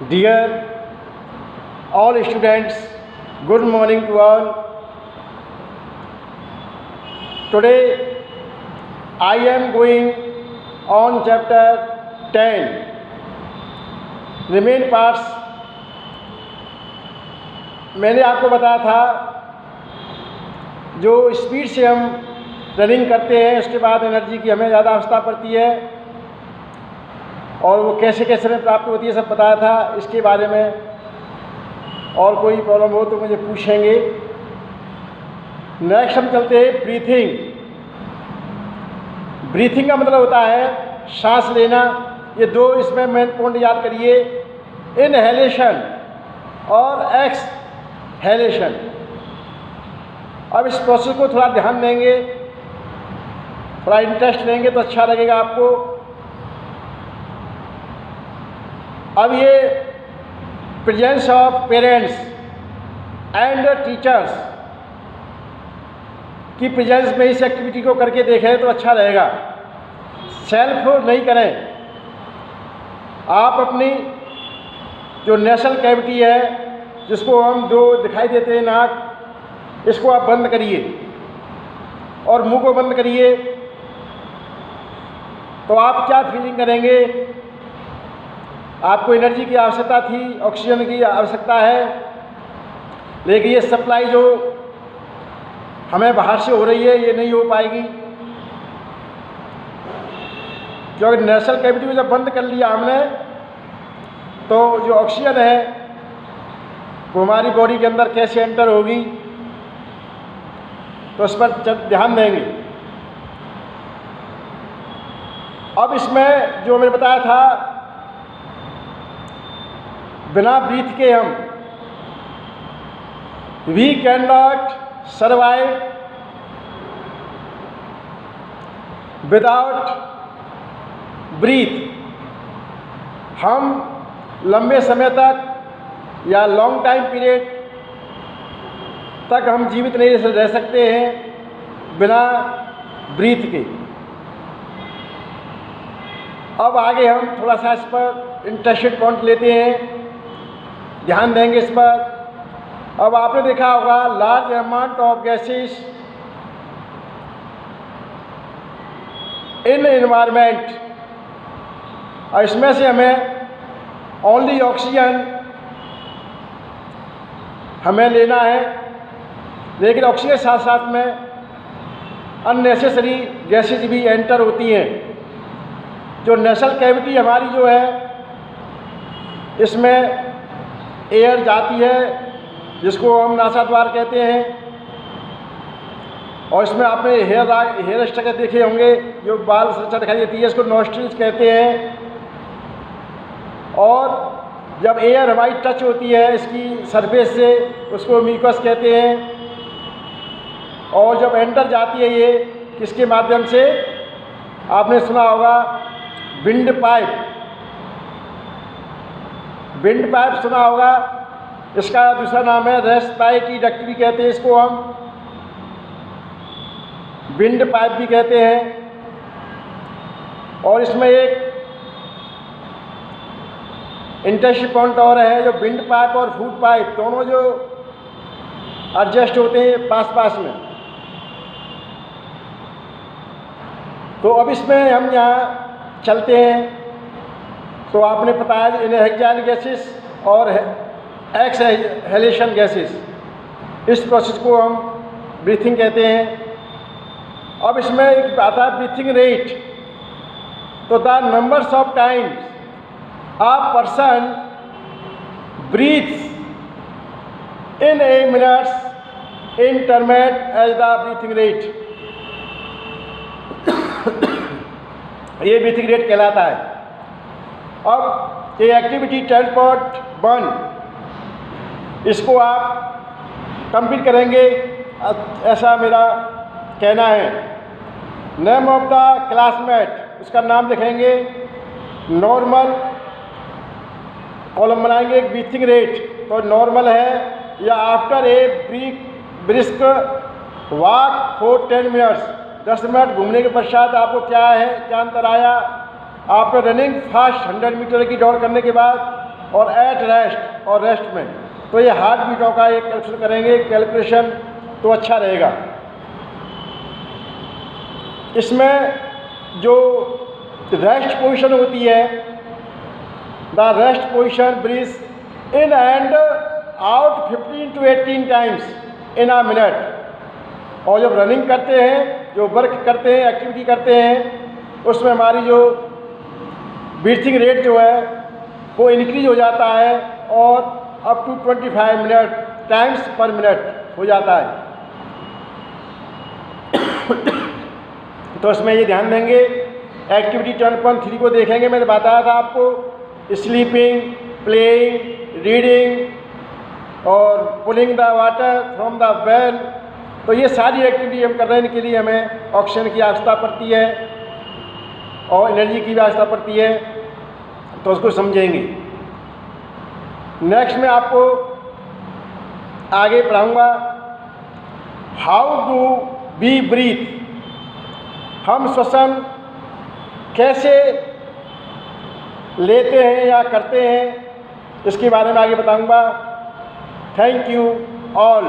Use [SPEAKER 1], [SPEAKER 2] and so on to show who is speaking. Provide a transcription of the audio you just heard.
[SPEAKER 1] Dear all students, good morning to all. Today I am going on chapter 10, remain parts. मैंने आपको बताया था जो स्पीड से हम रनिंग करते हैं उसके बाद एनर्जी की हमें ज़्यादा आवश्यकता पड़ती है और वो कैसे कैसे में प्राप्त होती है सब बताया था। इसके बारे में और कोई प्रॉब्लम हो तो मुझे पूछेंगे। नेक्स्ट हम चलते हैं ब्रीथिंग। ब्रीथिंग का मतलब होता है सांस लेना। ये दो इसमें मेन पॉइंट याद करिए, इनहेलेशन और एक्सहेलेशन। अब इस प्रोसेस को थोड़ा ध्यान देंगे, थोड़ा इंटरेस्ट लेंगे तो अच्छा लगेगा आपको। अब ये presence of parents and teachers की प्रेजेंस में इस एक्टिविटी को करके देखें तो अच्छा रहेगा। सेल्फ नहीं करें। आप अपनी जो नेशनल कैविटी है जिसको हम दो दिखाई देते हैं नाक, इसको आप बंद करिए और मुंह को बंद करिए तो आप क्या फीलिंग करेंगे। आपको एनर्जी की आवश्यकता थी, ऑक्सीजन की आवश्यकता है, लेकिन ये सप्लाई जो हमें बाहर से हो रही है ये नहीं हो पाएगी क्योंकि नेशनल कैविटी को जब बंद कर लिया हमने तो जो ऑक्सीजन है वो हमारी बॉडी के अंदर कैसे एंटर होगी तो उस पर ध्यान देंगे। अब इसमें जो मैंने बताया था बिना ब्रीथ के हम we can not survive without breath. हम लंबे समय तक या लॉन्ग टाइम पीरियड तक हम जीवित नहीं रह सकते हैं बिना ब्रीथ के। अब आगे हम थोड़ा सा इस पर इंटरेस्टेड पॉइंट लेते हैं, ध्यान देंगे इस पर। अब आपने देखा होगा large amount of gases in environment, और इसमें से हमें ओनली ऑक्सीजन हमें लेना है, लेकिन ऑक्सीजन के साथ साथ में अननेसेसरी गैसेज भी एंटर होती हैं। जो नेशनल कैविटी हमारी जो है इसमें एयर जाती है जिसको हम नासाद्वार कहते हैं, और इसमें आपने हेयर स्ट्रक्चर देखे होंगे जो बाल संरचना दिखाई देती है, इसको नॉस्ट्रिल्स कहते हैं। और जब एयर हमारी टच होती है इसकी सरफेस से उसको म्यूकस कहते हैं, और जब एंटर जाती है ये किसके माध्यम से, आपने सुना होगा विंड पाइप। विंड पाइप सुना होगा, इसका दूसरा नाम है रेस्पिरेटरी डक्ट भी कहते हैं इसको, हम विंड पाइप भी कहते हैं। और इसमें एक इंटरेस्टिंग पॉइंट और है, जो विंड पाइप और फूड पाइप दोनों जो एडजस्ट होते हैं पास पास में। तो अब इसमें हम यहाँ चलते हैं। तो आपने बताया इनहेलेशन गैसेस और एक्सहेलेशन गैसेस, इस प्रोसेस को हम ब्रीथिंग कहते हैं। अब इसमें एक आता है ब्रीथिंग रेट। तो the numbers of times a person breathes in a minute in termed as the breathing rate। ये ब्रीथिंग रेट कहलाता है। अब ये एक्टिविटी 10.1 इसको आप कंप्लीट करेंगे, ऐसा मेरा कहना है। नेम ऑफ द क्लासमेट, उसका नाम लिखेंगे, नॉर्मल कॉलम बनाएंगे, एक ब्रीथिंग रेट तो नॉर्मल है, या after a brisk walk for 10 minutes, 10 minute घूमने के पश्चात आपको क्या है, क्या अंतर आया। आफ्टर रनिंग फास्ट 100 मीटर की दौड़ करने के बाद और एट रेस्ट और रेस्ट में। तो ये हार्ट बीटों का एक कैलकुलेशन करेंगे, कैलकुलेशन तो अच्छा रहेगा। इसमें जो रेस्ट पोजीशन होती है, the rest position breath in and out 15 to 18 times in a minute. और जब रनिंग करते हैं, जो वर्क करते हैं, एक्टिविटी करते हैं, उसमें हमारी जो ब्रीथिंग रेट जो है वो इंक्रीज हो जाता है और up to 25 minute times per minute हो जाता है। तो इसमें ये ध्यान देंगे। एक्टिविटी 10.3 को देखेंगे, मैंने बताया था आपको, स्लीपिंग, प्लेइंग, रीडिंग और pulling the water from the well. तो ये सारी एक्टिविटी हम कर रहे हैं, इनके लिए हमें ऑक्सीजन की आवश्यकता पड़ती है और एनर्जी की भी आवश्यकता पड़ती है, तो उसको समझेंगे। नेक्स्ट में आपको आगे पढ़ाऊँगा हाउ डू वी ब्रीथ, हम श्वसन कैसे लेते हैं या करते हैं, इसके बारे में आगे बताऊंगा। Thank you all.